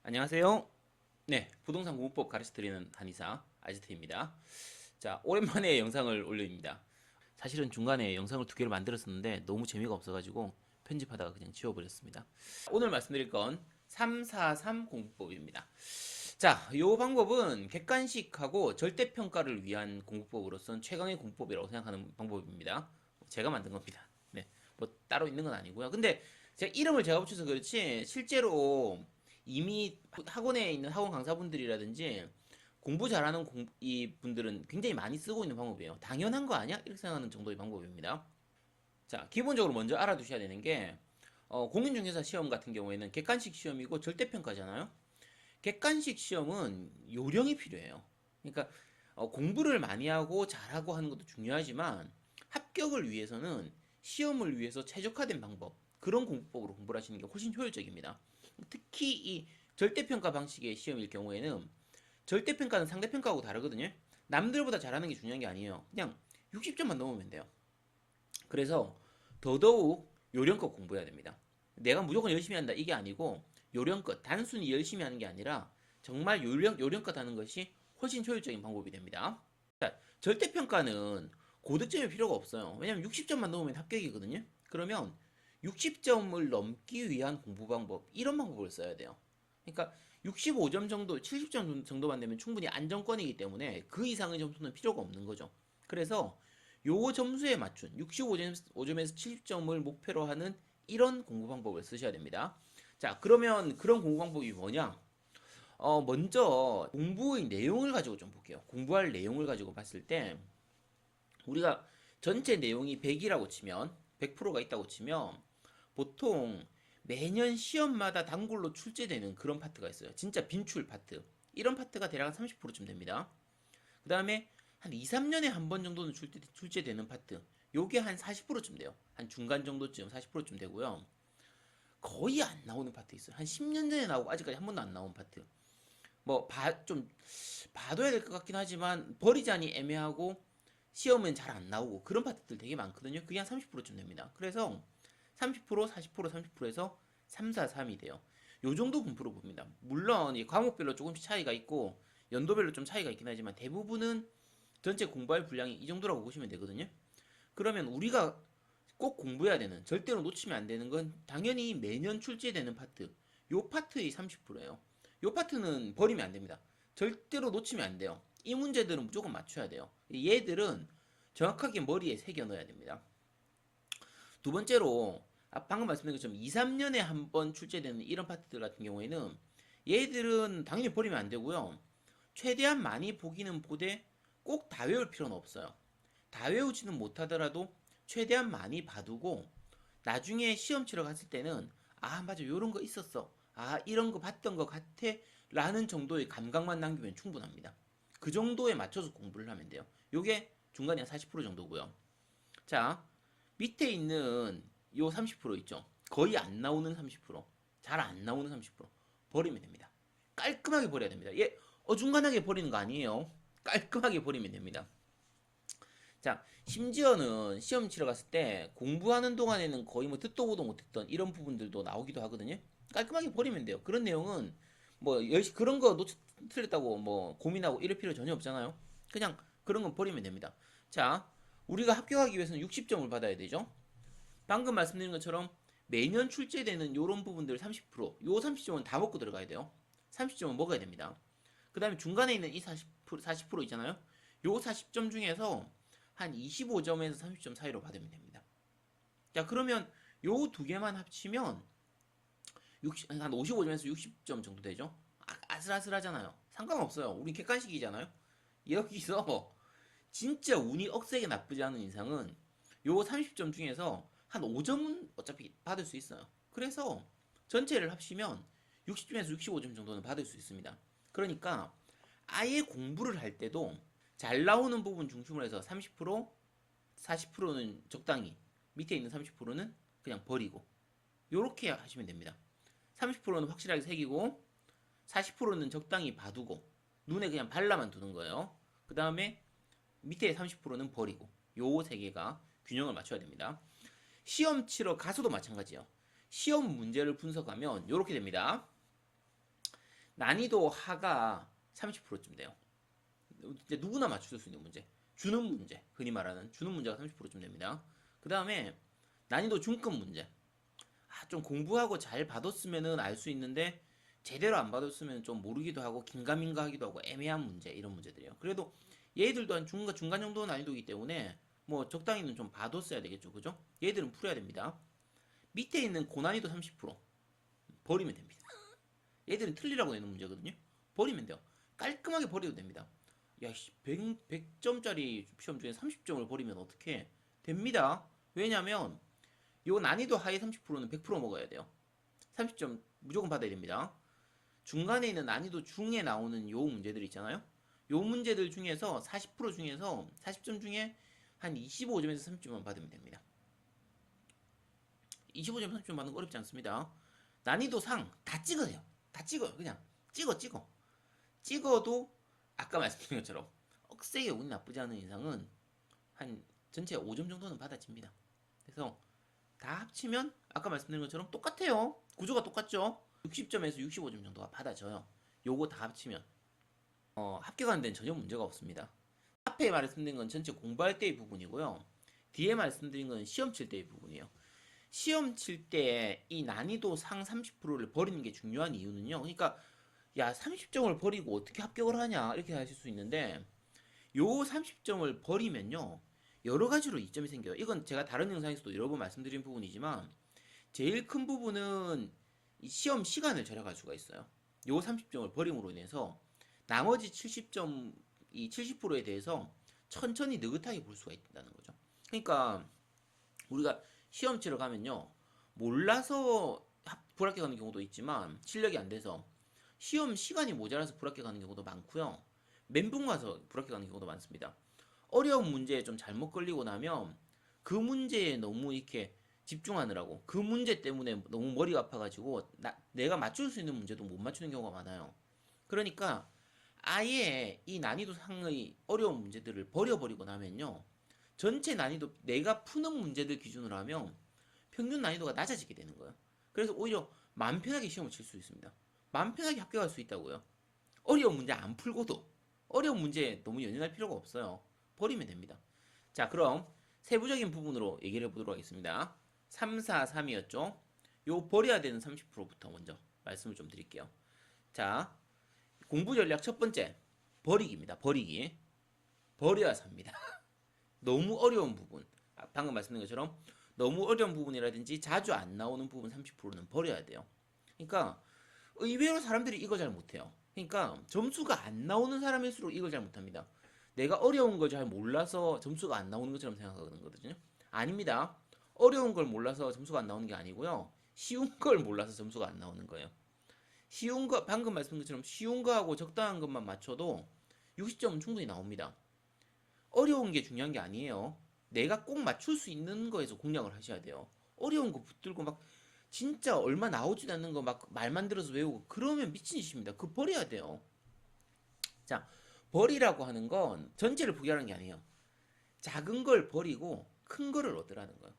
안녕하세요. 네, 부동산 공부법 가르쳐드리는 한의사 아지트입니다. 자, 오랜만에 영상을 올립니다. 사실은 중간에 영상을 두 개를 만들었었는데 너무 재미가 없어가지고 편집하다가 그냥 지워버렸습니다. 오늘 말씀드릴 건 343 공부법입니다. 자, 이 방법은 객관식하고 절대평가를 위한 공부법으로서는 최강의 공부법이라고 생각하는 방법입니다. 제가 만든 겁니다. 네, 뭐 따로 있는 건 아니고요. 근데 제가 이름을 제가 붙여서 그렇지 실제로 이미 학원에 있는 학원 강사분들이라든지 공부 잘하는 이 분들은 굉장히 많이 쓰고 있는 방법이에요. 당연한 거 아니야? 이렇게 생각하는 정도의 방법입니다. 자, 기본적으로 먼저 알아두셔야 되는 게 공인중개사 시험 같은 경우에는 객관식 시험이고 절대평가잖아요. 객관식 시험은 요령이 필요해요. 그러니까 공부를 많이 하고 잘하고 하는 것도 중요하지만 합격을 위해서는 시험을 위해서 최적화된 방법, 그런 공부법으로 공부를 하시는 게 훨씬 효율적입니다. 특히 이 절대평가 방식의 시험일 경우에는 절대평가는 상대평가하고 다르거든요. 남들보다 잘하는 게 중요한 게 아니에요. 그냥 60점만 넘으면 돼요. 그래서 더더욱 요령껏 공부해야 됩니다. 내가 무조건 열심히 한다 이게 아니고 요령껏 단순히 열심히 하는 게 아니라 정말 요령껏 하는 것이 훨씬 효율적인 방법이 됩니다. 자, 절대평가는 고득점이 필요가 없어요. 왜냐면 60점만 넘으면 합격이거든요. 그러면 60점을 넘기 위한 공부 방법, 이런 방법을 써야 돼요. 그러니까 65점 정도, 70점 정도만 되면 충분히 안정권이기 때문에 그 이상의 점수는 필요가 없는 거죠. 그래서 요 점수에 맞춘 65점에서 70점을 목표로 하는 이런 공부 방법을 쓰셔야 됩니다. 자, 그러면 그런 공부 방법이 뭐냐? 먼저 공부의 내용을 가지고 좀 볼게요. 공부할 내용을 가지고 봤을 때 우리가 전체 내용이 100이라고 치면 100%가 있다고 치면 보통 매년 시험마다 단골로 출제되는 그런 파트가 있어요. 진짜 빈출 파트. 이런 파트가 대략 30%쯤 됩니다. 그 다음에 한 2, 3년에 한 번 정도는 출제되는 파트. 요게 한 40%쯤 돼요. 한 중간 정도쯤 40%쯤 되고요. 거의 안 나오는 파트 있어요. 한 10년 전에 나오고 아직까지 한 번도 안 나온 파트. 좀 봐둬야 될 것 같긴 하지만 버리자니 애매하고 시험은 잘 안 나오고 그런 파트들 되게 많거든요. 그게 한 30%쯤 됩니다. 그래서 30%, 40%, 30%에서 3, 4, 3이 돼요. 요 정도 분포로 봅니다. 물론 이 과목별로 조금씩 차이가 있고 연도별로 좀 차이가 있긴 하지만 대부분은 전체 공부할 분량이 이 정도라고 보시면 되거든요. 그러면 우리가 꼭 공부해야 되는, 절대로 놓치면 안 되는 건 당연히 매년 출제되는 파트. 요 파트의 30%예요. 요 파트는 버리면 안 됩니다. 절대로 놓치면 안 돼요. 이 문제들은 무조건 맞춰야 돼요. 얘들은 정확하게 머리에 새겨 넣어야 됩니다. 두 번째로 방금 말씀드린 것처럼 2, 3년에 한 번 출제되는 이런 파트들 같은 경우에는 얘들은 당연히 버리면 안 되고요. 최대한 많이 보기는 보되 꼭 다 외울 필요는 없어요. 다 외우지는 못하더라도 최대한 많이 봐두고 나중에 시험 치러 갔을 때는 아 맞아 요런 거 있었어, 아 이런 거 봤던 거 같아 라는 정도의 감각만 남기면 충분합니다. 그 정도에 맞춰서 공부를 하면 돼요. 요게 중간에 한 40% 정도고요. 자, 밑에 있는 요 30% 있죠. 거의 안 나오는 30%, 잘 안 나오는 30% 버리면 됩니다. 깔끔하게 버려야 됩니다. 얘 어중간하게 버리는 거 아니에요. 깔끔하게 버리면 됩니다. 자, 심지어는 시험 치러 갔을 때 공부하는 동안에는 거의 뭐 듣도 보도 못했던 이런 부분들도 나오기도 하거든요. 깔끔하게 버리면 돼요. 그런 내용은 뭐 그런 거 틀렸다고 뭐 고민하고 이럴 필요 전혀 없잖아요. 그냥 그런 건 버리면 됩니다. 자, 우리가 합격하기 위해서는 60점을 받아야 되죠. 방금 말씀드린 것처럼 매년 출제되는 이런 부분들 30%, 요 30점은 다 먹고 들어가야 돼요. 30점은 먹어야 됩니다. 그 다음에 중간에 있는 이 40% 있잖아요. 요 40점 중에서 한 25점에서 30점 사이로 받으면 됩니다. 자, 그러면 요 두 개만 합치면 한 55점에서 60점 정도 되죠? 아슬아슬하잖아요. 상관없어요. 우리 객관식이잖아요. 여기서 진짜 운이 억세게 나쁘지 않은 이상은 요 30점 중에서 한 5점은 어차피 받을 수 있어요. 그래서 전체를 합치면 60점에서 65점 정도는 받을 수 있습니다. 그러니까 아예 공부를 할 때도 잘 나오는 부분 중심으로 해서 30%, 40%는 적당히, 밑에 있는 30%는 그냥 버리고 요렇게 하시면 됩니다. 30%는 확실하게 새기고 40%는 적당히 봐두고 눈에 그냥 발라만 두는 거예요. 그 다음에 밑에 30%는 버리고 요 세 개가 균형을 맞춰야 됩니다. 시험 치러 가서도 마찬가지예요. 시험 문제를 분석하면 이렇게 됩니다. 난이도 하가 30%쯤 돼요. 이제 누구나 맞출 수 있는 문제. 주는 문제. 흔히 말하는 주는 문제가 30%쯤 됩니다. 그 다음에 난이도 중급 문제. 좀 공부하고 잘 받았으면은 알 수 있는데 제대로 안 받았으면 좀 모르기도 하고 긴가민가 하기도 하고 애매한 문제 이런 문제들이에요. 그래도 얘들도 한 중간 정도 난이도이기 때문에 뭐 적당히는 좀 봐뒀어야 되겠죠, 그죠? 얘들은 풀어야 됩니다. 밑에 있는 고난이도 30% 버리면 됩니다. 얘들은 틀리라고 내는 문제거든요. 버리면 돼요. 깔끔하게 버려도 됩니다. 야, 100점짜리 시험 중에 30점을 버리면 어떻게 됩니다. 왜냐면 요 난이도 하위 30%는 100% 먹어야 돼요. 30점 무조건 받아야 됩니다. 중간에 있는 난이도 중에 나오는 요 문제들 있잖아요. 요 문제들 중에서 40% 중에서 40점 중에 한 25점에서 30점만 받으면 됩니다. 25점, 30점 받는 거 어렵지 않습니다. 난이도 상 다 찍어요. 다 찍어요. 그냥 찍어도 아까 말씀드린 것처럼 억세게 운이 나쁘지 않은 이상은 한 전체 5점 정도는 받아집니다. 그래서 다 합치면 아까 말씀드린 것처럼 똑같아요. 구조가 똑같죠. 60점에서 65점 정도가 받아져요. 요거 다 합치면 합격하는 데는 전혀 문제가 없습니다. 앞에 말씀드린 건 전체 공부할 때의 부분이고요. 뒤에 말씀드린 건 시험 칠 때의 부분이에요. 시험 칠 때 이 난이도 상 30%를 버리는 게 중요한 이유는요. 그러니까 야 30점을 버리고 어떻게 합격을 하냐 이렇게 하실 수 있는데 요 30점을 버리면요. 여러 가지로 이점이 생겨요. 이건 제가 다른 영상에서도 여러 번 말씀드린 부분이지만 제일 큰 부분은 이 시험 시간을 절약할 수가 있어요. 요 30점을 버림으로 인해서 나머지 70점, 이 70%에 대해서 천천히 느긋하게 볼 수가 있다는 거죠. 그러니까 우리가 시험 치러 가면요. 몰라서 불합격하는 경우도 있지만 실력이 안 돼서 시험 시간이 모자라서 불합격하는 경우도 많고요. 멘붕 와서 불합격하는 경우도 많습니다. 어려운 문제에 좀 잘못 걸리고 나면 그 문제에 너무 이렇게 집중하느라고 그 문제 때문에 너무 머리가 아파가지고 내가 맞출 수 있는 문제도 못 맞추는 경우가 많아요. 그러니까 아예 이 난이도 상의 어려운 문제들을 버려버리고 나면요. 전체 난이도 내가 푸는 문제들 기준으로 하면 평균 난이도가 낮아지게 되는 거예요. 그래서 오히려 마음 편하게 시험을 칠 수 있습니다. 마음 편하게 합격할 수 있다고요. 어려운 문제 안 풀고도 어려운 문제에 너무 연연할 필요가 없어요. 버리면 됩니다. 자, 그럼 세부적인 부분으로 얘기를 해보도록 하겠습니다. 3, 4, 3이었죠? 요 버려야 되는 30%부터 먼저 말씀을 좀 드릴게요. 자, 공부 전략 첫 번째, 버리기입니다. 버리기. 버려야 삽니다. 너무 어려운 부분. 방금 말씀드린 것처럼 너무 어려운 부분이라든지 자주 안 나오는 부분 30%는 버려야 돼요. 그러니까 의외로 사람들이 이거 잘 못해요. 그러니까 점수가 안 나오는 사람일수록 이걸 잘 못합니다. 내가 어려운 걸 잘 몰라서 점수가 안 나오는 것처럼 생각하거든요. 아닙니다. 어려운 걸 몰라서 점수가 안 나오는 게 아니고요. 쉬운 걸 몰라서 점수가 안 나오는 거예요. 쉬운 거, 방금 말씀드린 것처럼 쉬운 거하고 적당한 것만 맞춰도 60점은 충분히 나옵니다. 어려운 게 중요한 게 아니에요. 내가 꼭 맞출 수 있는 거에서 공략을 하셔야 돼요. 어려운 거 붙들고 막 진짜 얼마 나오지도 않는 거 막 말만 들어서 외우고 그러면 미친 짓입니다. 그거 버려야 돼요. 자, 버리라고 하는 건 전체를 포기하는 게 아니에요. 작은 걸 버리고 큰 거를 얻으라는 거예요.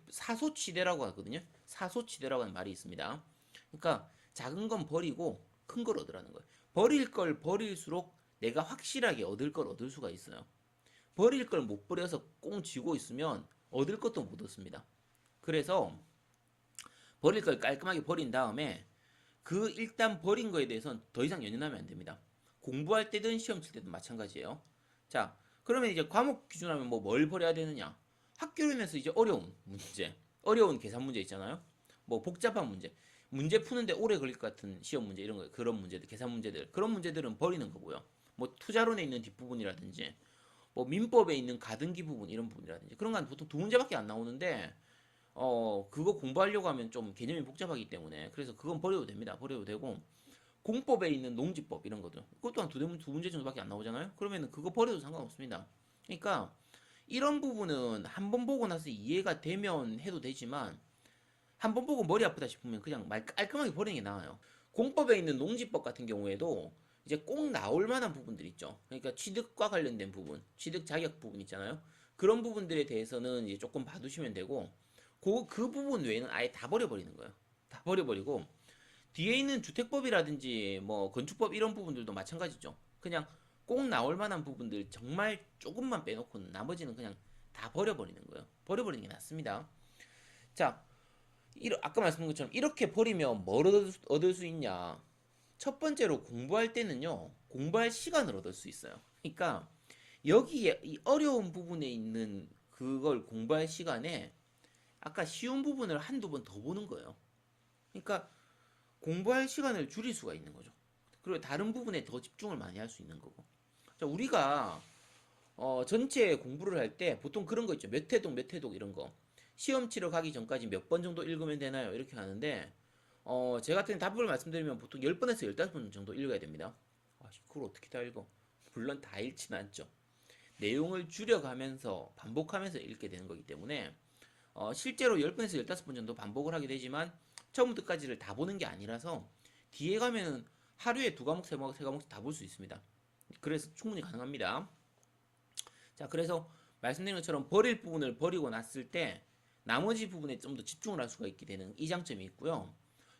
사소치대라고 하거든요. 사소치대라고 하는 말이 있습니다. 그러니까 작은 건 버리고 큰 걸 얻으라는 거예요. 버릴 걸 버릴수록 내가 확실하게 얻을 걸 얻을 수가 있어요. 버릴 걸 못 버려서 꽁 쥐고 있으면 얻을 것도 못 얻습니다. 그래서 버릴 걸 깔끔하게 버린 다음에 그 일단 버린 거에 대해서는 더 이상 연연하면 안 됩니다. 공부할 때든 시험 칠 때든 마찬가지예요. 자, 그러면 이제 과목 기준하면 뭐 뭘 버려야 되느냐? 학교에서 이제 어려운 문제, 어려운 계산 문제 있잖아요. 뭐 복잡한 문제, 문제 푸는데 오래 걸릴 것 같은 시험 문제 이런 거 그런 문제들, 계산 문제들 그런 문제들은 버리는 거고요. 뭐 투자론에 있는 뒷부분이라든지 뭐 민법에 있는 가등기 부분 이런 부분이라든지 그런 건 보통 두 문제밖에 안 나오는데 그거 공부하려고 하면 좀 개념이 복잡하기 때문에 그래서 그건 버려도 됩니다. 버려도 되고 공법에 있는 농지법 이런 거죠. 그것도 한 두 문제 정도밖에 안 나오잖아요. 그러면 그거 버려도 상관없습니다. 그러니까 이런 부분은 한 번 보고 나서 이해가 되면 해도 되지만 한 번 보고 머리 아프다 싶으면 그냥 말 깔끔하게 버리는 게 나아요. 공법에 있는 농지법 같은 경우에도 이제 꼭 나올 만한 부분들 있죠. 그러니까 취득과 관련된 부분, 취득 자격 부분 있잖아요. 그런 부분들에 대해서는 이제 조금 봐두시면 되고 그 부분 외에는 아예 다 버려버리는 거예요. 다 버려버리고 뒤에 있는 주택법이라든지 뭐 건축법 이런 부분들도 마찬가지죠. 그냥 꼭 나올 만한 부분들 정말 조금만 빼놓고는 나머지는 그냥 다 버려버리는 거예요. 버려버리는 게 낫습니다. 자, 아까 말씀드린 것처럼 이렇게 버리면 뭘 얻을 수 있냐? 첫 번째로 공부할 때는요, 공부할 시간을 얻을 수 있어요. 그러니까 여기에 이 어려운 부분에 있는 그걸 공부할 시간에 아까 쉬운 부분을 한두 번 더 보는 거예요. 그러니까 공부할 시간을 줄일 수가 있는 거죠. 그리고 다른 부분에 더 집중을 많이 할 수 있는 거고. 자, 우리가 전체 공부를 할 때 보통 그런 거 있죠. 몇 회독, 몇 회독 이런 거. 시험 치러 가기 전까지 몇 번 정도 읽으면 되나요? 이렇게 하는데, 제 같은 답을 말씀드리면 보통 10번에서 15번 정도 읽어야 됩니다. 아, 그걸 어떻게 다 읽어? 물론 다 읽지는 않죠. 내용을 줄여가면서 반복하면서 읽게 되는 거기 때문에, 실제로 10번에서 15번 정도 반복을 하게 되지만, 처음부터 끝까지를 다 보는 게 아니라서, 뒤에 가면은 하루에 2과목, 3과목, 3과목씩 다 볼 수 있습니다. 그래서 충분히 가능합니다. 자, 그래서 말씀드린 것처럼 버릴 부분을 버리고 났을 때 나머지 부분에 좀 더 집중을 할 수가 있게 되는 이 장점이 있고요.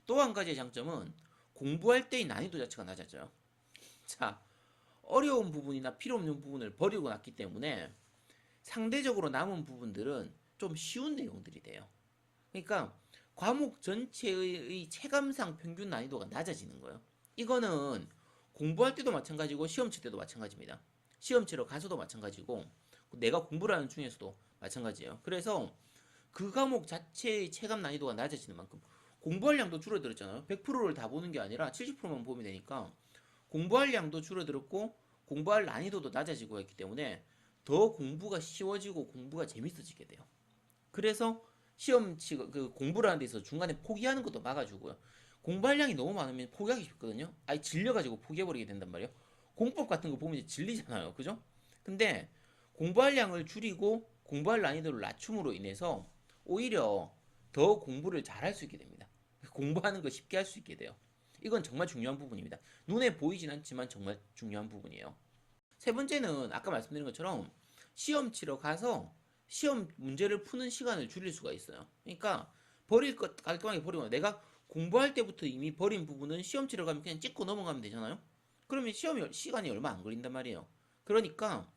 또 한 가지의 장점은 공부할 때의 난이도 자체가 낮아져요. 자, 어려운 부분이나 필요 없는 부분을 버리고 났기 때문에 상대적으로 남은 부분들은 좀 쉬운 내용들이 돼요. 그러니까 과목 전체의 체감상 평균 난이도가 낮아지는 거예요. 이거는 공부할 때도 마찬가지고 시험 칠 때도 마찬가지입니다. 시험 치러 가서도 마찬가지고 내가 공부를 하는 중에서도 마찬가지예요. 그래서 그 과목 자체의 체감 난이도가 낮아지는 만큼 공부할 양도 줄어들었잖아요. 100%를 다 보는 게 아니라 70%만 보면 되니까 공부할 양도 줄어들었고 공부할 난이도도 낮아지고 했기 때문에 더 공부가 쉬워지고 공부가 재밌어지게 돼요. 그래서 시험 그 공부를 하는 데 있어서 중간에 포기하는 것도 막아주고요. 공부할 양이 너무 많으면 포기하기 쉽거든요. 아예 질려가지고 포기해버리게 된단 말이에요. 공법 같은 거 보면 이제 질리잖아요. 그죠? 근데 공부할 양을 줄이고 공부할 난이도를 낮춤으로 인해서 오히려 더 공부를 잘할 수 있게 됩니다. 공부하는 거 쉽게 할 수 있게 돼요. 이건 정말 중요한 부분입니다. 눈에 보이진 않지만 정말 중요한 부분이에요. 세 번째는 아까 말씀드린 것처럼 시험 치러 가서 시험 문제를 푸는 시간을 줄일 수가 있어요. 그러니까 버릴 것 깔끔하게 버리고 내가 공부할 때부터 이미 버린 부분은 시험 치러 가면 그냥 찍고 넘어가면 되잖아요. 그러면 시간이 얼마 안 걸린단 말이에요. 그러니까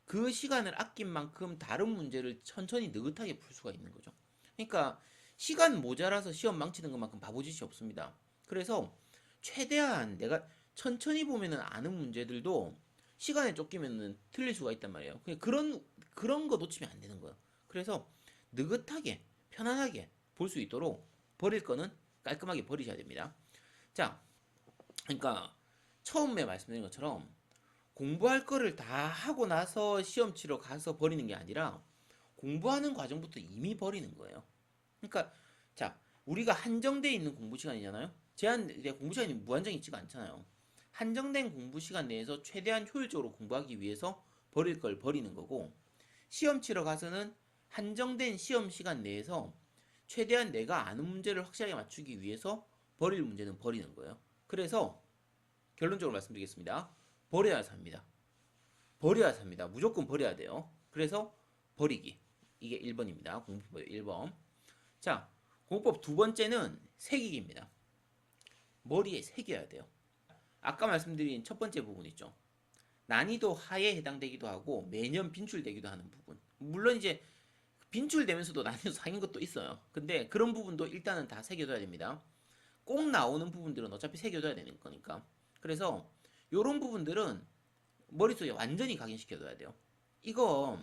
그 시간을 아낀 만큼 다른 문제를 천천히 느긋하게 풀 수가 있는 거죠. 그러니까 시간 모자라서 시험 망치는 것만큼 바보짓이 없습니다. 그래서 최대한 내가 천천히 보면은 아는 문제들도 시간에 쫓기면은 틀릴 수가 있단 말이에요. 그런 거 놓치면 안 되는 거예요. 그래서 느긋하게 편안하게 볼 수 있도록 버릴 거는 깔끔하게 버리셔야 됩니다. 자, 그러니까 처음에 말씀드린 것처럼 공부할 거를 다 하고 나서 시험 치러 가서 버리는 게 아니라 공부하는 과정부터 이미 버리는 거예요. 그러니까 자, 우리가 한정돼 있는 공부 시간이잖아요. 공부 시간이 무한정 있지가 않잖아요. 한정된 공부 시간 내에서 최대한 효율적으로 공부하기 위해서 버릴 걸 버리는 거고, 시험 치러 가서는 한정된 시험 시간 내에서 최대한 내가 아는 문제를 확실하게 맞추기 위해서 버릴 문제는 버리는 거예요. 그래서 결론적으로 말씀드리겠습니다. 버려야 삽니다. 버려야 삽니다. 무조건 버려야 돼요. 그래서 버리기. 이게 1번입니다. 공부법 1번. 자, 공부법 두 번째는 새기기입니다. 머리에 새겨야 돼요. 아까 말씀드린 첫 번째 부분 있죠. 난이도 하에 해당되기도 하고 매년 빈출되기도 하는 부분. 물론 이제 빈출되면서도 난이도 상인 것도 있어요. 근데 그런 부분도 일단은 다 새겨둬야 됩니다. 꼭 나오는 부분들은 어차피 새겨둬야 되는 거니까. 그래서 이런 부분들은 머릿속에 완전히 각인시켜둬야 돼요. 이거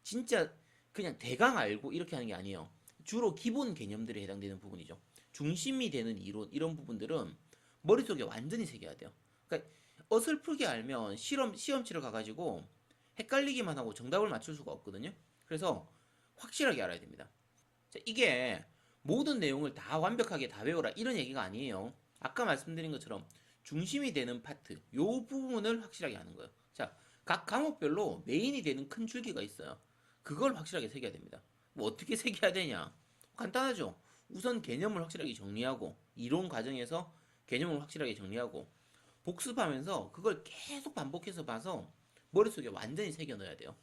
진짜 그냥 대강 알고 이렇게 하는 게 아니에요. 주로 기본 개념들에 해당되는 부분이죠. 중심이 되는 이론 이런 부분들은 머릿속에 완전히 새겨야 돼요. 그러니까 어설프게 알면 시험 치러 가가지고 헷갈리기만 하고 정답을 맞출 수가 없거든요. 그래서 확실하게 알아야 됩니다. 자, 이게 모든 내용을 다 완벽하게 다 외워라 이런 얘기가 아니에요. 아까 말씀드린 것처럼 중심이 되는 파트 요 부분을 확실하게 하는 거예요. 자, 각 과목별로 메인이 되는 큰 줄기가 있어요. 그걸 확실하게 새겨야 됩니다. 뭐 어떻게 새겨야 되냐? 간단하죠. 우선 개념을 확실하게 정리하고 이론 과정에서 개념을 확실하게 정리하고 복습하면서 그걸 계속 반복해서 봐서 머릿속에 완전히 새겨 넣어야 돼요.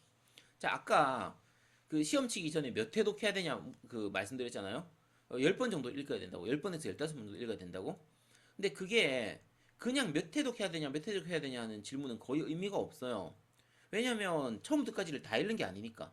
자, 아까 그 시험 치기 전에 몇 회독 해야 되냐 그 말씀드렸잖아요. 10번 정도 읽어야 된다고. 10번에서 15번 정도 읽어야 된다고. 근데 그게 그냥 몇 회독 해야 되냐, 몇 회독 해야 되냐는 질문은 거의 의미가 없어요. 왜냐면 처음부터 까지를 다 읽는 게 아니니까.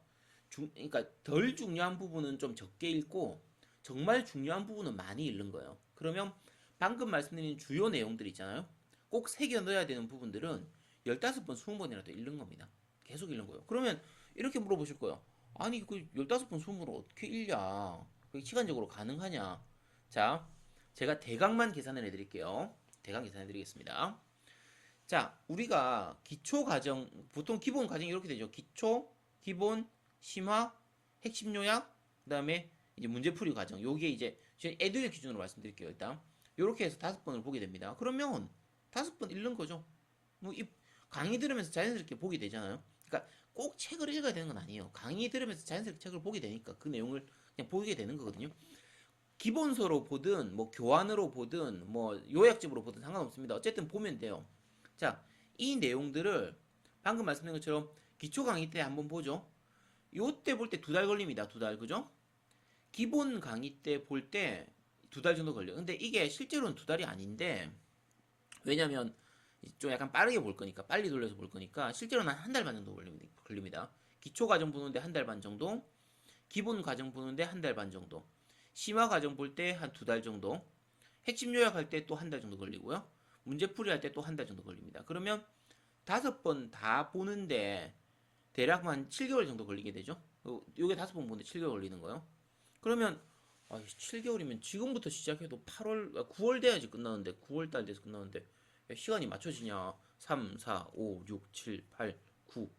그러니까 덜 중요한 부분은 좀 적게 읽고 정말 중요한 부분은 많이 읽는 거예요. 그러면 방금 말씀드린 주요 내용들 있잖아요. 꼭 새겨 넣어야 되는 부분들은 15번, 20번이라도 읽는 겁니다. 계속 읽는 거예요. 그러면 이렇게 물어보실 거예요. 아니 그 15번, 20번을 어떻게 읽냐? 그게 시간적으로 가능하냐? 자, 제가 대강만 계산을 해드릴게요. 대강 계산해드리겠습니다. 자, 우리가 기초 과정, 보통 기본 과정이 이렇게 되죠. 기초, 기본, 심화, 핵심 요약, 그 다음에 이제 문제풀이 과정. 요게 이제 에듀의 기준으로 말씀드릴게요. 일단 요렇게 해서 5번을 보게 됩니다. 그러면 5번 읽는 거죠. 뭐 이 강의 들으면서 자연스럽게 보게 되잖아요. 그러니까 꼭 책을 읽어야 되는 건 아니에요. 강의 들으면서 자연스럽게 책을 보게 되니까 그 내용을 그냥 보게 되는 거거든요. 기본서로 보든 뭐 교환으로 보든 뭐 요약집으로 보든 상관없습니다. 어쨌든 보면 돼요. 자, 이 내용들을 방금 말씀드린 것처럼 기초 강의 때 한번 보죠. 요때 볼 때 2달 걸립니다. 2달, 그죠? 기본 강의 때 볼 때 2달 정도 걸려요. 근데 이게 실제로는 2달이 아닌데, 왜냐면 좀 약간 빠르게 볼 거니까, 빨리 돌려서 볼 거니까, 실제로는 한 달 반 정도 걸립니다. 기초 과정 보는데 한 달 반 정도, 기본 과정 보는데 한 달 반 정도, 심화 과정 볼 때 한 2달 정도, 핵심 요약할 때 또 한 달 정도 걸리고요. 문제풀이 할 때 또 한 달 정도 걸립니다. 그러면 5번 다 보는데 대략 한 7개월 정도 걸리게 되죠. 요게 5번 보는데 7개월 걸리는 거예요. 그러면 7개월이면 지금부터 시작해도 9월 돼야지 끝나는데 9월 달 돼서 끝나는데 시간이 맞춰지냐? 3, 4, 5, 6, 7, 8, 9.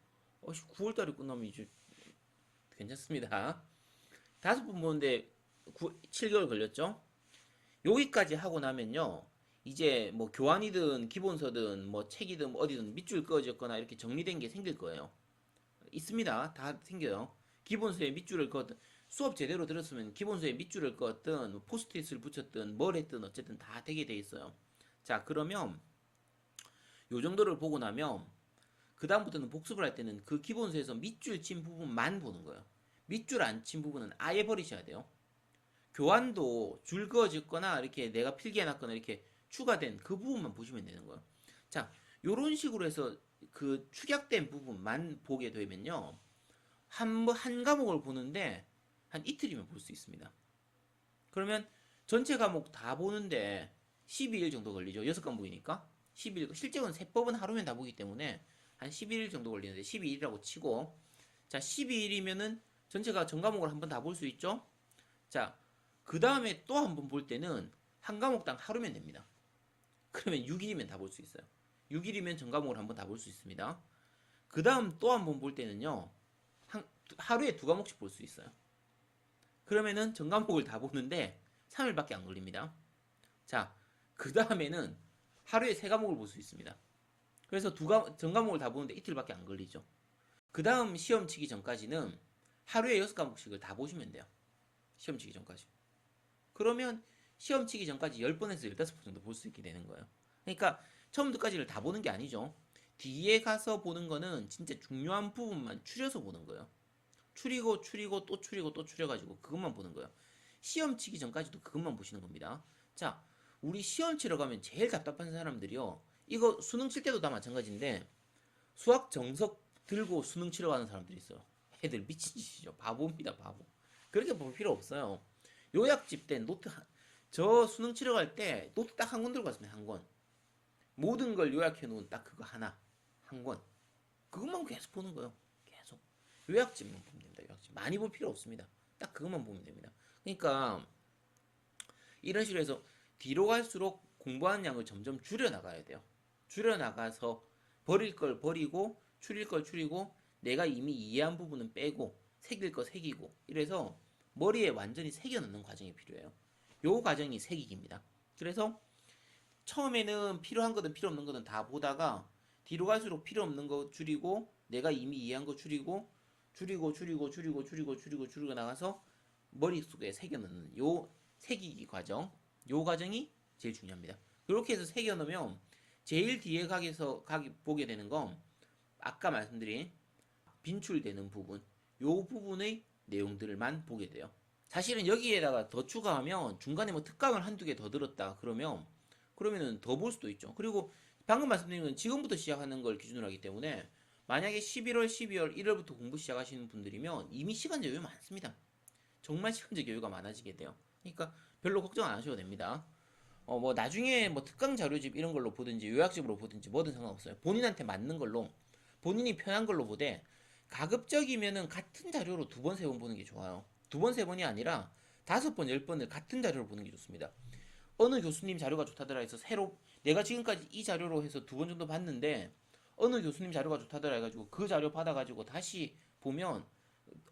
9월 달에 끝나면 이제 괜찮습니다. 5번 보는데 7개월 걸렸죠? 여기까지 하고 나면요. 이제 뭐 교환이든 기본서든 뭐 책이든 어디든 밑줄 그어졌거나 이렇게 정리된 게 생길 거예요. 있습니다. 다 생겨요. 기본서에 밑줄을 그었든 수업 제대로 들었으면 기본서에 밑줄을 그었든 포스트잇을 붙였든 뭘 했든 어쨌든 다 되게 돼 있어요. 자, 그러면 요 정도를 보고 나면 그 다음부터는 복습을 할 때는 그 기본서에서 밑줄 친 부분만 보는 거예요. 밑줄 안 친 부분은 아예 버리셔야 돼요. 교환도 줄 그어졌거나 이렇게 내가 필기해놨거나 이렇게 추가된 그 부분만 보시면 되는 거예요. 자, 요런 식으로 해서 그 축약된 부분만 보게 되면요. 한 과목을 보는데 한 이틀이면 볼 수 있습니다. 그러면 전체 과목 다 보는데 12일 정도 걸리죠. 6과목이니까. 12일, 실제로는 세법은 하루면 다 보기 때문에 한 11일 정도 걸리는데 12일이라고 치고, 자, 12일이면은 전체가 전 과목을 한번 다 볼 수 있죠. 자, 그 다음에 또 한 번 볼 때는 한 과목당 하루면 됩니다. 그러면 6일이면 다 볼 수 있어요. 6일이면 전 과목을 한번 다 볼 수 있습니다. 그 다음 또 한 번 볼 때는요, 하루에 2과목씩 볼 수 있어요. 그러면은 전 과목을 다 보는데 3일밖에 안 걸립니다. 자, 그 다음에는 하루에 3과목을 볼 수 있습니다. 그래서 전 과목을 다 보는데 이틀밖에 안 걸리죠. 그 다음 시험 치기 전까지는 하루에 6과목씩을 다 보시면 돼요. 시험 치기 전까지. 그러면 시험 치기 전까지 10번에서 15번 정도 볼 수 있게 되는 거예요. 그러니까 처음부터까지를 다 보는 게 아니죠. 뒤에 가서 보는 거는 진짜 중요한 부분만 추려서 보는 거예요. 추리고 또 추리고 또 추려가지고 그것만 보는 거예요. 시험 치기 전까지도 그것만 보시는 겁니다. 자, 우리 시험 치러 가면 제일 답답한 사람들이요. 이거 수능 칠 때도 다 마찬가지인데 수학 정석 들고 수능 치러 가는 사람들이 있어요. 애들 미친 짓이죠. 바보입니다, 바보. 그렇게 볼 필요 없어요. 요약집 때 노트 저 수능 치러 갈 때 노트 딱 한 권 들고 갔습니다. 한 권. 모든 걸 요약해 놓은 딱 그거 하나. 한 권. 그것만 계속 보는 거예요. 계속. 요약집만 보면 됩니다. 요약집. 많이 볼 필요 없습니다. 딱 그것만 보면 됩니다. 그러니까 이런 식으로 해서 뒤로 갈수록 공부하는 양을 점점 줄여 나가야 돼요. 줄여 나가서 버릴 걸 버리고 추릴 걸 추리고 내가 이미 이해한 부분은 빼고 새길 거 새기고 이래서 머리에 완전히 새겨 넣는 과정이 필요해요. 요 과정이 새기기입니다. 그래서 처음에는 필요한 거든 필요 없는 거든 다 보다가 뒤로 갈수록 필요 없는 거 줄이고 내가 이미 이해한 거 줄이고 줄이고 나가서 머릿속에 새겨 넣는 요 새기기 과정, 요 과정이 제일 중요합니다. 그렇게 해서 새겨 넣으면 제일 뒤에 보게 되는 건 아까 말씀드린 빈출되는 부분, 요 부분의 내용들만 보게 돼요. 사실은 여기에다가 더 추가하면 중간에 뭐 특강을 한두 개 더 들었다 그러면 그러면은 더 볼 수도 있죠. 그리고 방금 말씀드린 건 지금부터 시작하는 걸 기준으로 하기 때문에 만약에 11월, 12월, 1월부터 공부 시작하시는 분들이면 이미 시간적 여유 많습니다. 정말 시간적 여유가 많아지게 돼요. 그러니까 별로 걱정 안 하셔도 됩니다. 뭐 나중에 뭐 특강 자료집 이런 걸로 보든지 요약집으로 보든지 뭐든 상관없어요. 본인한테 맞는 걸로 본인이 편한 걸로 보되 가급적이면은 같은 자료로 두 번, 세 번 보는 게 좋아요. 두 번, 세 번이 아니라 다섯 번, 열 번을 같은 자료로 보는 게 좋습니다. 어느 교수님 자료가 좋다더라 해서 새로 내가 지금까지 이 자료로 해서 두 번 정도 봤는데 어느 교수님 자료가 좋다더라 해가지고 그 자료 받아가지고 다시 보면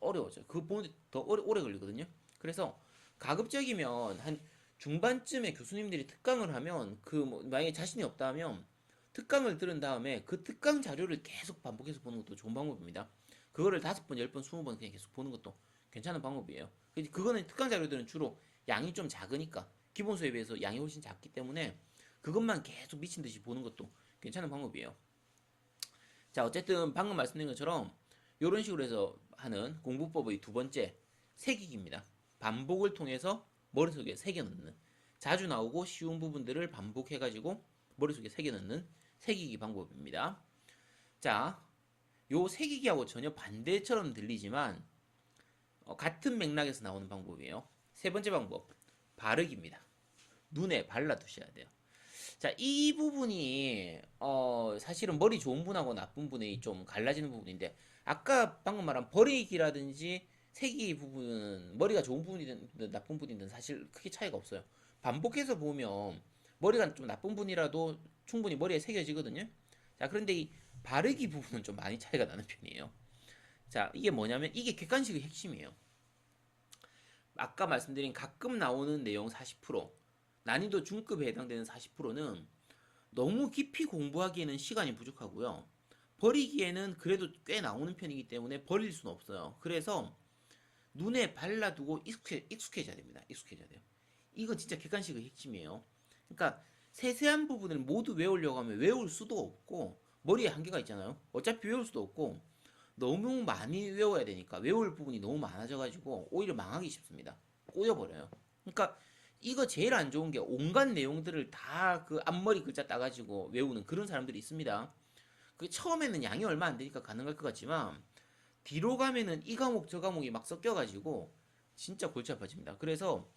어려워져요. 그거 보는데 더 오래 걸리거든요. 그래서 가급적이면 한 중반쯤에 교수님들이 특강을 하면 그 뭐 만약에 자신이 없다 하면 특강을 들은 다음에 그 특강 자료를 계속 반복해서 보는 것도 좋은 방법입니다. 그거를 다섯 번, 열 번, 스무 번 그냥 계속 보는 것도 괜찮은 방법이에요. 그거는 특강 자료들은 주로 양이 좀 작으니까 기본 수에 비해서 양이 훨씬 작기 때문에 그것만 계속 미친 듯이 보는 것도 괜찮은 방법이에요. 자, 어쨌든 방금 말씀드린 것처럼 이런 식으로 해서 하는 공부법의 두 번째 새기기입니다. 반복을 통해서 머릿속에 새겨 넣는 자주 나오고 쉬운 부분들을 반복해가지고 머릿속에 새겨 넣는 새기기 방법입니다. 자, 요 새기기하고 전혀 반대처럼 들리지만 같은 맥락에서 나오는 방법이에요. 세 번째 방법, 바르기입니다. 눈에 발라두셔야 돼요. 자, 이 부분이 사실은 머리 좋은 분하고 나쁜 분이 좀 갈라지는 부분인데 아까 방금 말한 버리기라든지 색이 부분은 머리가 좋은 분이든 나쁜 분이든 사실 크게 차이가 없어요. 반복해서 보면 머리가 좀 나쁜 분이라도 충분히 머리에 새겨지거든요. 자, 그런데 이 바르기 부분은 좀 많이 차이가 나는 편이에요. 자, 이게 뭐냐면 이게 객관식의 핵심이에요. 아까 말씀드린 가끔 나오는 내용 40%, 난이도 중급에 해당되는 40%는 너무 깊이 공부하기에는 시간이 부족하고요. 버리기에는 그래도 꽤 나오는 편이기 때문에 버릴 수는 없어요. 그래서 눈에 발라두고 익숙해져야 됩니다. 익숙해져야 돼요. 이건 진짜 객관식의 핵심이에요. 그러니까 세세한 부분을 모두 외우려고 하면 외울 수도 없고 머리에 한계가 있잖아요. 어차피 외울 수도 없고 너무 많이 외워야 되니까 외울 부분이 너무 많아져가지고 오히려 망하기 쉽습니다. 꼬여버려요. 그러니까 이거 제일 안 좋은 게 온갖 내용들을 다 그 앞머리 글자 따가지고 외우는 그런 사람들이 있습니다. 그 처음에는 양이 얼마 안 되니까 가능할 것 같지만 뒤로 가면은 이 과목 저 과목이 막 섞여가지고 진짜 골치 아파집니다. 그래서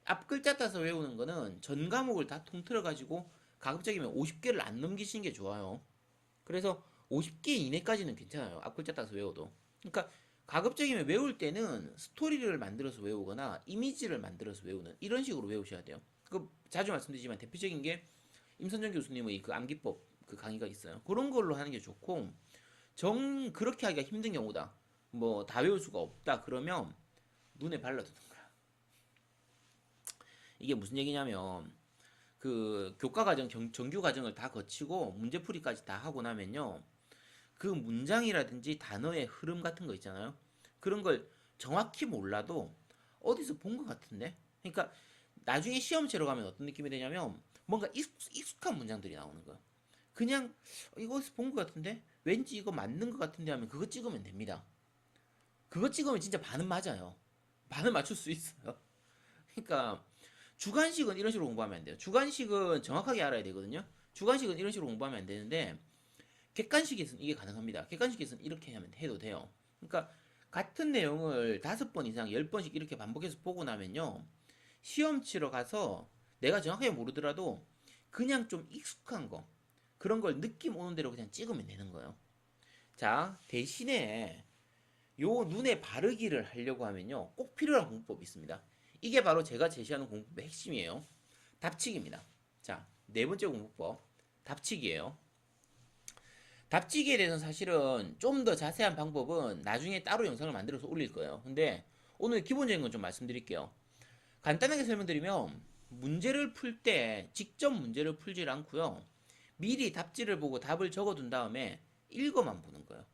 앞 글자 따서 외우는 거는 전 과목을 다 통틀어가지고 가급적이면 50개를 안 넘기시는 게 좋아요. 그래서 50개 이내까지는 괜찮아요. 앞 글자 따서 외워도. 그러니까 가급적이면 외울 때는 스토리를 만들어서 외우거나 이미지를 만들어서 외우는 이런 식으로 외우셔야 돼요. 그 자주 말씀드리지만 대표적인 게 임선정 교수님의 그 암기법 그 강의가 있어요. 그런 걸로 하는 게 좋고 정 그렇게 하기가 힘든 경우다. 뭐 다 외울 수가 없다. 그러면 눈에 발라두는 거야. 이게 무슨 얘기냐면 그 교과 과정 정규 과정을 다 거치고 문제풀이까지 다 하고 나면요. 그 문장이라든지 단어의 흐름 같은 거 있잖아요. 그런 걸 정확히 몰라도 어디서 본 것 같은데? 그러니까 나중에 시험 치러 가면 어떤 느낌이 되냐면 뭔가 익숙한 문장들이 나오는 거야. 그냥 이거 어디서 본 것 같은데? 왠지 이거 맞는 것 같은데 하면 그거 찍으면 됩니다. 그거 찍으면 진짜 반은 맞아요. 반은 맞출 수 있어요. 그러니까 주관식은 이런 식으로 공부하면 안 돼요. 주관식은 정확하게 알아야 되거든요. 주관식은 이런 식으로 공부하면 안 되는데 객관식에서는 이게 가능합니다. 객관식에서는 이렇게 하면 해도 돼요. 그러니까 같은 내용을 5번 이상 10번씩 이렇게 반복해서 보고 나면요. 시험 치러 가서 내가 정확하게 모르더라도 그냥 좀 익숙한 거 그런 걸 느낌 오는 대로 그냥 찍으면 되는 거예요. 자, 대신에 요 눈에 바르기를 하려고 하면요. 꼭 필요한 공부법이 있습니다. 이게 바로 제가 제시하는 공부법의 핵심이에요. 답치기입니다. 자, 네 번째 공부법. 답치기예요. 답지기에 대해서는 사실은 좀 더 자세한 방법은 나중에 따로 영상을 만들어서 올릴 거예요. 근데 오늘 기본적인 건 좀 말씀드릴게요. 간단하게 설명드리면 문제를 풀 때 직접 문제를 풀질 않고요. 미리 답지를 보고 답을 적어둔 다음에 읽어만 보는 거예요.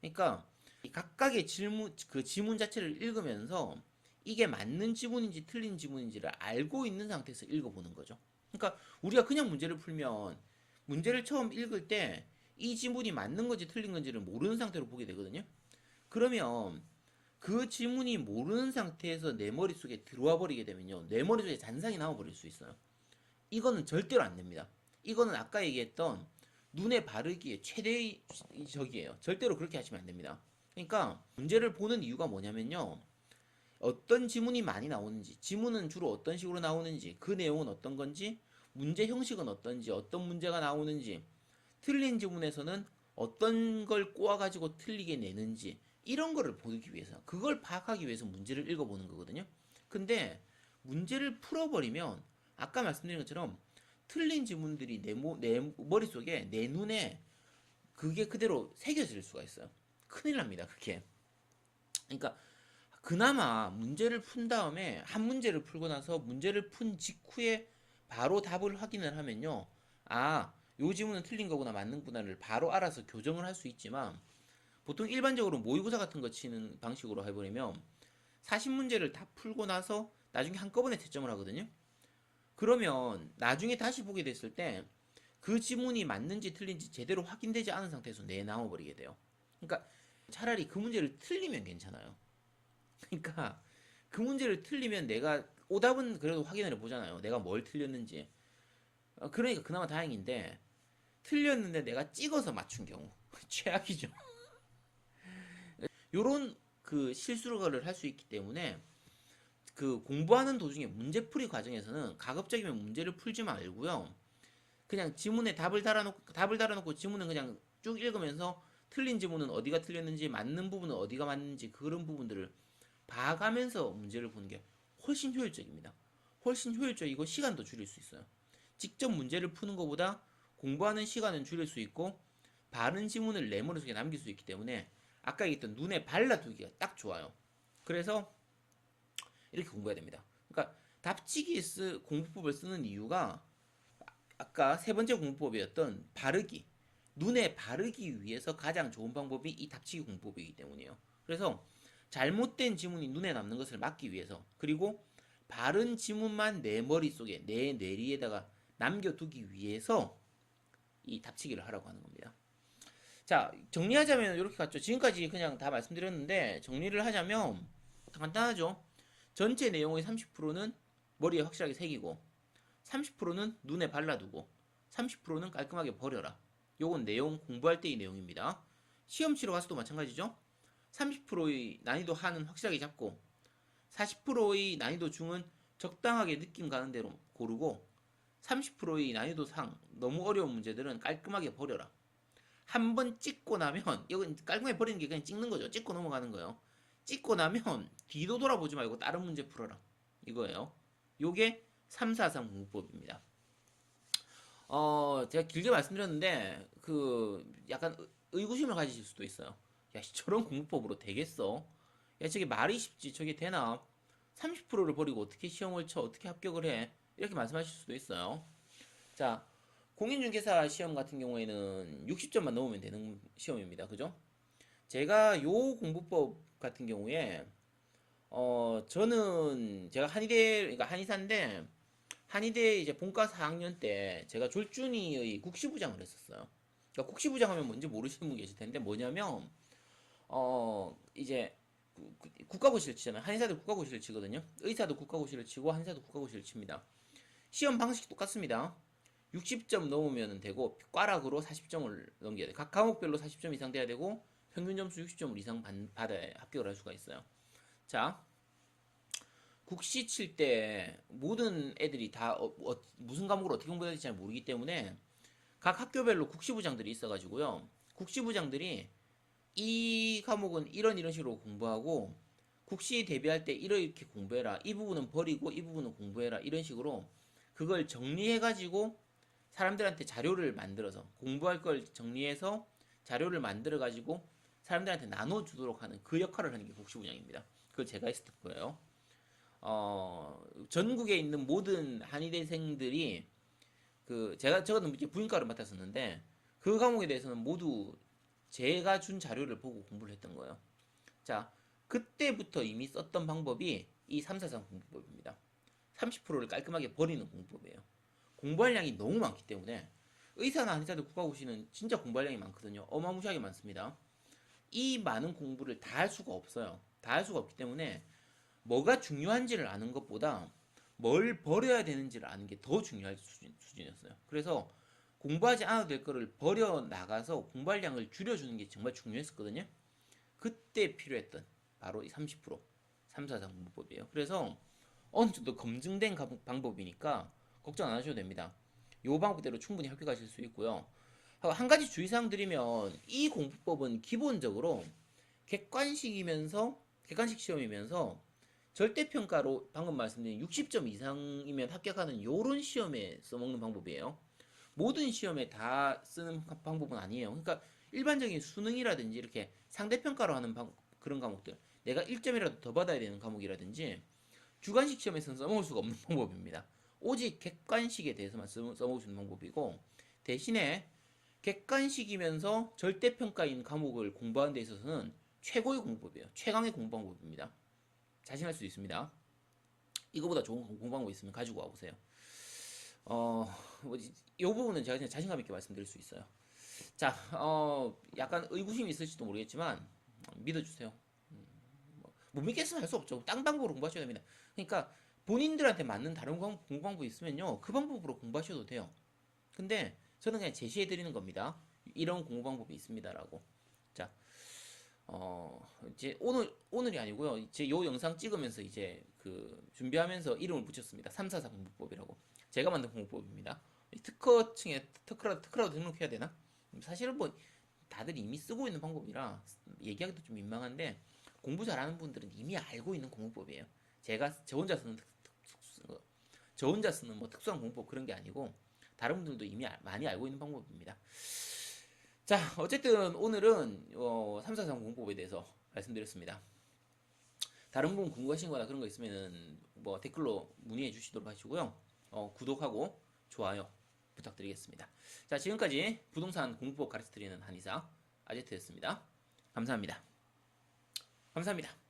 그러니까 각각의 질문, 그 지문 자체를 읽으면서 이게 맞는 지문인지 틀린 지문인지를 알고 있는 상태에서 읽어보는 거죠. 그러니까 우리가 그냥 문제를 풀면 문제를 처음 읽을 때 이 지문이 맞는 건지 틀린 건지를 모르는 상태로 보게 되거든요. 그러면 그 지문이 모르는 상태에서 내 머릿속에 들어와 버리게 되면요. 내 머릿속에 잔상이 나와 버릴 수 있어요. 이거는 절대로 안 됩니다. 이거는 아까 얘기했던 눈에 바르기의 최대의 적이에요. 절대로 그렇게 하시면 안 됩니다. 그러니까 문제를 보는 이유가 뭐냐면요. 어떤 지문이 많이 나오는지, 지문은 주로 어떤 식으로 나오는지, 그 내용은 어떤 건지, 문제 형식은 어떤지, 어떤 문제가 나오는지, 틀린 지문에서는 어떤 걸 꼬아가지고 틀리게 내는지, 이런 거를 보기 위해서, 그걸 파악하기 위해서 문제를 읽어보는 거거든요. 근데 문제를 풀어버리면 아까 말씀드린 것처럼 틀린 지문들이 내 머릿속에, 내 눈에 그게 그대로 새겨질 수가 있어요. 큰일 납니다, 그게. 그러니까 그나마 문제를 푼 다음에 한 문제를 풀고 나서 문제를 푼 직후에 바로 답을 확인을 하면요. 아, 요 지문은 틀린 거구나, 맞는구나를 바로 알아서 교정을 할 수 있지만 보통 일반적으로 모의고사 같은 거 치는 방식으로 해버리면 40문제를 다 풀고 나서 나중에 한꺼번에 채점을 하거든요. 그러면 나중에 다시 보게 됐을 때 그 지문이 맞는지 틀린지 제대로 확인되지 않은 상태에서 내나와 버리게 돼요. 그러니까 차라리 그 문제를 틀리면 괜찮아요. 그러니까 그 문제를 틀리면 내가 오답은 그래도 확인을 해보잖아요. 내가 뭘 틀렸는지. 그러니까 그나마 다행인데 틀렸는데 내가 찍어서 맞춘 경우 최악이죠. 요런 그 실수를 할 수 있기 때문에 그 공부하는 도중에 문제풀이 과정에서는 가급적이면 문제를 풀지 말고요. 그냥 지문에 답을 달아놓고 지문은 그냥 쭉 읽으면서 틀린 지문은 어디가 틀렸는지, 맞는 부분은 어디가 맞는지, 그런 부분들을 봐가면서 문제를 보는 게 훨씬 효율적입니다. 훨씬 효율적이고 시간도 줄일 수 있어요. 직접 문제를 푸는 것보다 공부하는 시간은 줄일 수 있고 바른 지문을 내 머릿속에 남길 수 있기 때문에 아까 얘기했던 눈에 발라두기가 딱 좋아요. 그래서 이렇게 공부해야 됩니다. 그러니까 답지기 공부법을 쓰는 이유가 아까 세 번째 공부법이었던 바르기, 눈에 바르기 위해서 가장 좋은 방법이 이 답지기 공부법이기 때문이에요. 그래서 잘못된 지문이 눈에 남는 것을 막기 위해서, 그리고 바른 지문만 내 머릿속에, 내 뇌리에다가 남겨두기 위해서 이 답치기를 하라고 하는 겁니다. 자, 정리하자면 이렇게 갔죠. 지금까지 그냥 다 말씀드렸는데 정리를 하자면 간단하죠. 전체 내용의 30%는 머리에 확실하게 새기고 30%는 눈에 발라두고 30%는 깔끔하게 버려라. 요건 내용 공부할 때의 내용입니다. 시험 치러 가서도 마찬가지죠. 30%의 난이도 하는 확실하게 잡고 40%의 난이도 중은 적당하게 느낌 가는 대로 고르고 30%의 난이도 상 너무 어려운 문제들은 깔끔하게 버려라. 한 번 찍고 나면 이건 깔끔하게 버리는 게 그냥 찍는 거죠. 찍고 넘어가는 거예요. 찍고 나면 뒤도 돌아보지 말고 다른 문제 풀어라. 이거예요. 요게 343 공부법입니다. 제가 길게 말씀드렸는데 약간 의구심을 가지실 수도 있어요. 야, 저런 공부법으로 되겠어? 야, 저게 말이 쉽지, 저게 되나? 30%를 버리고 어떻게 시험을 쳐? 어떻게 합격을 해? 이렇게 말씀하실 수도 있어요. 자, 공인중개사 시험 같은 경우에는 60점만 넘으면 되는 시험입니다. 그죠? 제가 요 공부법 같은 경우에 저는 제가 그러니까 한의사인데 한의대 이제 본과 4학년 때 제가 졸준이의 국시부장을 했었어요. 그러니까 국시부장 하면 뭔지 모르시는 분 계실 텐데 뭐냐면 이제 국가고시를 치잖아요. 한의사도 국가고시를 치거든요. 의사도 국가고시를 치고 한의사도 국가고시를 칩니다. 시험 방식이 똑같습니다. 60점 넘으면 되고 과락으로 40점을 넘겨야 돼. 각 과목별로 40점 이상 돼야 되고 평균 점수 60점 이상 받아야 합격을 할 수가 있어요. 자, 국시 칠 때 모든 애들이 다 무슨 과목을 어떻게 공부해야 될지 잘 모르기 때문에 각 학교별로 국시부장들이 있어가지고요. 국시부장들이 이 과목은 이런 식으로 공부하고 국시 대비할 때 이렇게 공부해라. 이 부분은 버리고 이 부분은 공부해라. 이런 식으로 그걸 정리해가지고 사람들한테 자료를 만들어서 공부할 걸 정리해서 자료를 만들어가지고 사람들한테 나눠주도록 하는 그 역할을 하는 게 국시부장입니다. 그걸 제가 했을 거예요. 전국에 있는 모든 한의대생들이 저는 이제 부인과를 맡았었는데 그 과목에 대해서는 모두 제가 준 자료를 보고 공부를 했던 거예요. 자, 그때부터 이미 썼던 방법이 이 343 공부법입니다. 30%를 깔끔하게 버리는 공부법이에요. 공부할 양이 너무 많기 때문에 의사나 한의사들 국가고시는 진짜 공부할 양이 많거든요. 어마무시하게 많습니다. 이 많은 공부를 다 할 수가 없어요. 다 할 수가 없기 때문에 뭐가 중요한지를 아는 것보다 뭘 버려야 되는지를 아는 게 더 중요할 수준이었어요. 그래서 공부하지 않아도 될 거를 버려 나가서 공부량을 줄여주는 게 정말 중요했었거든요. 그때 필요했던 바로 이 30% 343 공부법이에요. 그래서 어느 정도 검증된 방법이니까 걱정 안 하셔도 됩니다. 이 방법대로 충분히 합격하실 수 있고요. 한 가지 주의사항 드리면 이 공부법은 기본적으로 객관식 시험이면서 절대평가로 방금 말씀드린 60점 이상이면 합격하는 요런 시험에 써먹는 방법이에요. 모든 시험에 다 쓰는 방법은 아니에요. 그러니까 일반적인 수능이라든지 이렇게 상대평가로 하는 그런 과목들, 내가 1점이라도 더 받아야 되는 과목이라든지 주관식 시험에서는 써먹을 수가 없는 방법입니다. 오직 객관식에 대해서만 써먹을 수 있는 방법이고, 대신에 객관식이면서 절대평가인 과목을 공부하는 데 있어서는 최고의 공부법이에요. 최강의 공부 방법입니다. 자신할 수 있습니다. 이거보다 좋은 공부 방법 있으면 가지고 와보세요. 이 부분은 제가 그냥 자신감 있게 말씀드릴 수 있어요. 자, 약간 의구심이 있을지도 모르겠지만 믿어주세요. 못 믿겠으면 할 수 없죠. 딴 방법으로 공부하셔야 됩니다. 그러니까 본인들한테 맞는 다른 공부 방법이 있으면요, 그 방법으로 공부하셔도 돼요. 근데 저는 그냥 제시해 드리는 겁니다. 이런 공부 방법이 있습니다라고. 자, 이제 오늘이 아니고요. 이제 요 영상 찍으면서 이제 그 준비하면서 이름을 붙였습니다. 344 공부법이라고. 제가 만든 공부법입니다. 특허층에 특허라도 등록해야 되나? 사실은 뭐 다들 이미 쓰고 있는 방법이라 얘기하기도 좀 민망한데, 공부 잘하는 분들은 이미 알고 있는 공부법이에요. 저 혼자 쓰는 뭐 특수한 공부법 그런 게 아니고 다른 분들도 이미 많이 알고 있는 방법입니다. 자, 어쨌든 오늘은 343 공부법에 대해서 말씀드렸습니다. 다른 부분 궁금하신 거나 그런 거 있으면은 뭐 댓글로 문의해 주시도록 하시고요. 구독하고 좋아요 부탁드리겠습니다. 자, 지금까지 부동산 공부법 가르쳐드리는 한의사 아제트였습니다. 감사합니다. 감사합니다.